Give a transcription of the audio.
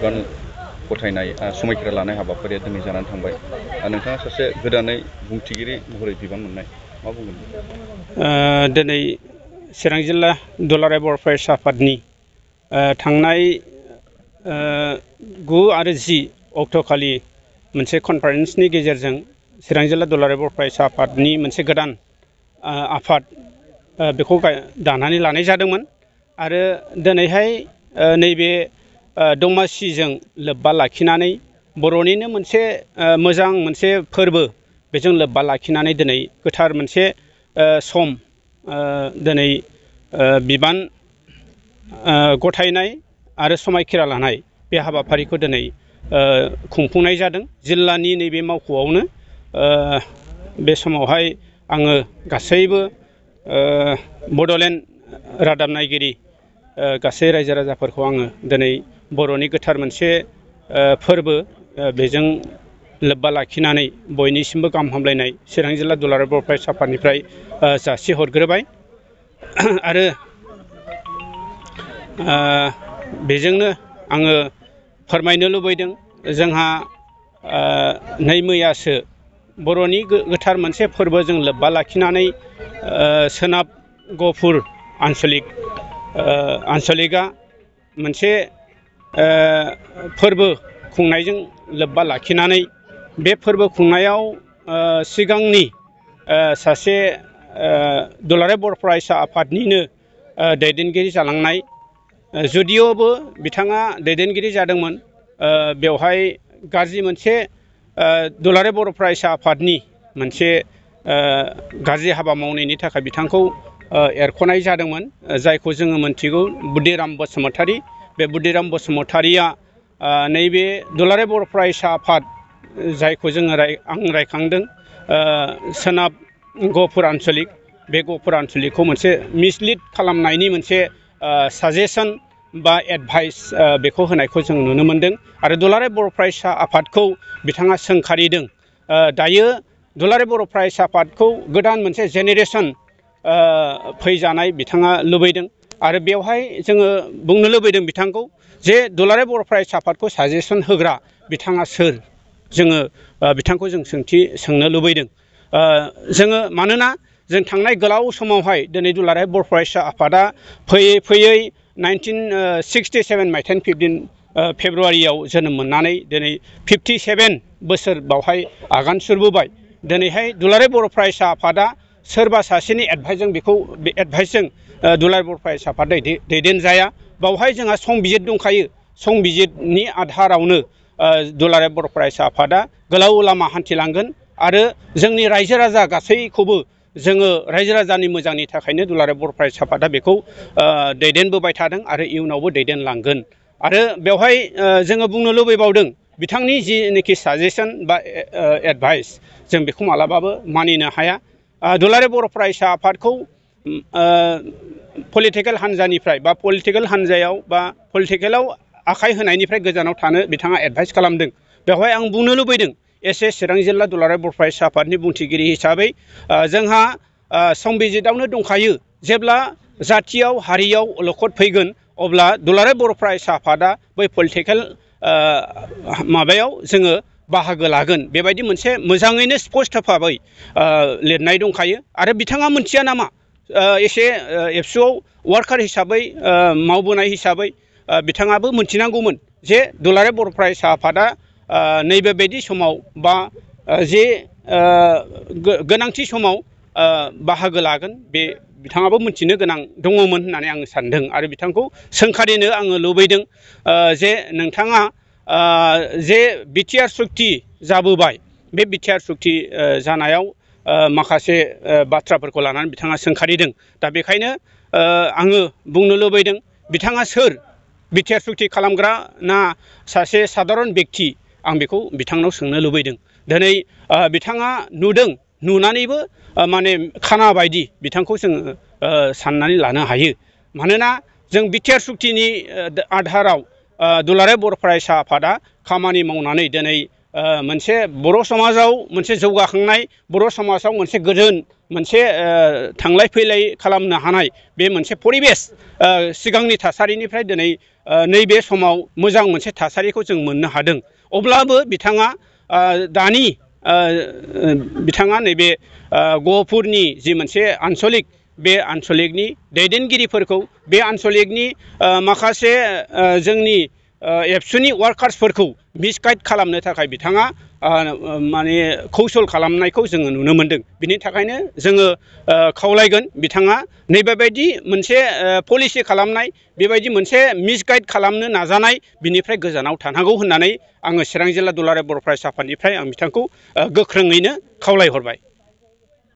बिबान गथायनाय समायखिरा लानाय हाबाफारिया दिनै जानानै थांबाय। नोंथाङा सासे गोदानै बुंथिगिरि महरै बिबान मोननाय, मा बुंगोन? दिनै चिरां जिल्ला दुलाराय बर' फरायसा आफादनि थांनाय 9 आरो 10 अक्ट'खालि मोनसे कनफारेन्सनि गेजेरजों चिरां जिल्ला दुलाराय बर' फरायसा आफादनि मोनसे गोदान आफाद बेखौ दानानै लानाय जादोंमोन। आरो दिनैहाय नैबे दमासिजों लोब्बा लाखिनानै बर'निनो मोनसे मोजां मोनसे फोरबो बेजों लोब्बा लाखिनानै दिनै गोथार मोनसे सम दिनै बिबान गथायनाय आरो समायखिरा लानाय बे हाबाफारिखौ दिनै खुंफुंनाय जादों जिल्लानि नैबे मावख'आवनो। बे समावहाय आङो गासैबो बड'लेण्ड रादाब नायगिरि गासै रायजो राजाफोरखौ आङो दिनै बर'नि गोथार मोनसे फोरबो बेजों लोब्बा लाखिनानै बयनिसिमबो गाहाम हामलायनाय चिरां जिल्ला दुलाराय बर' फरायसा आफादनिफ्राय जासिहरग्रोबाय। आरो बेजोंनो आङो फोरमायनो लुबैदों, जोंहा नै मैयासो बर'नि गोथार मोनसे फोरबोजों लोब्बा लाखिनानै सोनाब गफुर आन्चलिकआ मोनसे फोरबो खुंनायजों लोब्बा लाखिनानै बे फोरबो खुंनायाव सिगांनि सासे दुलाराय बर' फरायसा आफादनिनो दैदेनगिरि जालांनाय, जुदिअबो बिथाङा दैदेनगिरि जादोंमोन, बेवहाय गाज्रि मोनसे दुलाराय बर' फरायसा आफादनि मोनसे गाज्रि हाबा मावनायनि थाखाय बिथांखौ एरख'नाय जादोंमोन, जायखौ जोङो मोनथिगौ बुदिराम बसुमतारी। बे बुदिराम बसुमतारीया नैबे दुलाराय बर' फरायसा आफाद जायखौ जोङो आं रायखांदों सोनाब गफुर आन्चलिक, बे गफुर आन्चलिकखौ मोनसे मिसलिड खालामनायनि मोनसे साजेसन बा एडभाइस बेखौ होनायखौ जों नुनो मोनदों। आरो दुलाराय बर' फरायसा आफादखौ बिथाङा सोंखारिदों। दायो दुलाराय बर' फरायसा आफादखौ गोदान मोनसे जेनेरेसन फैजानाय बिथाङा लुबैदों। आरो बेवहाय जोङो बुंनो लुबैदों बिथांखौ जे दुलाराय बर' फरायसा आफादखौ साजेसन होग्रा बिथाङा सोर, जोङो बिथांखौ जों सोंथि सोंनो लुबैदों। जोङो मानोना जों थांनाय गोलाव समावहाय दिनै दुलाराय बर' फरायसा आफादा फैयै फैयै 1967 मायथाइनि 15 फेब्रुवारियाव जोनोम मोननानै दिनै 57 बोसोर बावहाय आगान सुरबोबाय। दिनैहाय दुलाराय बर' फरायसा आफादा सोरबा सासेनि एडभाइसजों बे एडभाइसजों दुलाराय बर' फरायसा आफाद दैदेनजाया। बावहाय जोंहा संबिजित दंखायो। संबिजितनि आधारावनो दुलाराय बर' फरायसा आफादा गोलाव लामा हान्थिलांगोन। आरो जोंनि रायजो राजा गासैखौबो जोङो रायजो राजानि मोजांनि थाखायनो दुलाराय बर' फरायसा आफादा बेखौ दैदेनबोबाय थादों आरो इयुनावबो दैदेनलांगोन। आरो बेवहाय जोङो बुंनो लुबैबावदों, बिथांनि जिनिखि साजेसन बा एडभाइस जों बेखौ मालाबाबो मानिनो हाया। दुलाराय बर' फरायसा आफादखौ पलिटिकेल हान्जानिफ्राय बा पलिटिकेल हान्जायाव बा पलिटिकेलाव आखाइ होनायनिफ्राय गोजानाव थानो बिथाङा एडभाइस खालामदों। बेवहाय आं बुंनो लुबैदों, एसे चिरां जिल्ला दुलाराय बर' फरायसा आफादनि बुंथिगिरि हिसाबै जोंहा संबिजितआवनो दंखायो, जेब्ला जाथियाव हारियाव अलखद फैगोन अब्ला दुलाराय बर' फरायसा आफादा बै पलिटिकेल माबायाव जोङो बाहागो लागोन, बेबायदि मोनसे मोजाङैनो स्पष्ट भाबै लिरनाय दंखायो। आरो बिथाङा मोनथिया नामा, एसे एबसुआव वार्कार हिसाबै मावबोनाय हिसाबै बिथाङाबो मोनथिनांगौमोन जे दुलाराय बर' फरायसा आफादा नैबे बायदि समाव बा जे गोनांथि समाव बाहागो लागोन, बे बिथाङाबो मोनथिनो गोनां दङमोन होननानै आं सानदों। आरो बिथांखौ सोंखारिनो आङो लुबैदों जे नोंथाङा जे बिटिआर सुक्ति जाबोबाय, बे बिटिआर सुक्ति जानायाव माखासे बाथ्राफोरखौ लानानै बिथाङा सोंखारिदों। दा बेखायनो आङो बुंनो लुबैदों, बिथाङा सोर, बिटिआर सुक्ति खालामग्रा ना सासे साधारन बेक्ति, आं बेखौ बिथांनाव सोंनो लुबैदों। दिनै बिथाङा नुदों, नुनानैबो माने खाना बायदि बिथांखौ जोङो साननानै लानो हायो। मानोना जों बिटिआर सुक्तिनि आधाराव दुलाराय बर' फरायसा आफादा खामानि मावनानै दिनै मोनसे बर' समाजाव मोनसे जौगाखांनाय, बर' समाजाव मोनसे गोजोन, मोनसे थांलाय फैलाय खालामनो हानाय बे मोनसे परिबेस सिगांनि थासारिनिफ्राय दिनै नैबे समाव मोजां मोनसे थासारिखौ जों मोननो हादों। अब्लाबो बिथाङा दानि बिथाङा नैबे गहपुरनि जि मोनसे आन्सलिक बे आन्सलिकनि दैदेनगिरिफोरखौ बे आन्सलिकनि माखासे जोंनि एबसुनि वार्कार्सफोरखौ मिसगाइड खालामनो थाखाय बिथाङा माने कौसल खालामनायखौ जोङो नुनो मोनदों। बिनि थाखायनो जोङो खावलायगोन बिथाङा नैबेबायदि मोनसे पलिसि खालामनाय बेबायदि मोनसे मिसगाइड खालामनो नाजानाय बिनिफ्राय गोजानाव थानांगौ होननानै आङो चिरां जिल्ला दुलाराय बर' फरायसा आफादनिफ्राय आं बिथांखौ गोख्रोङैनो खावलायहरबाय।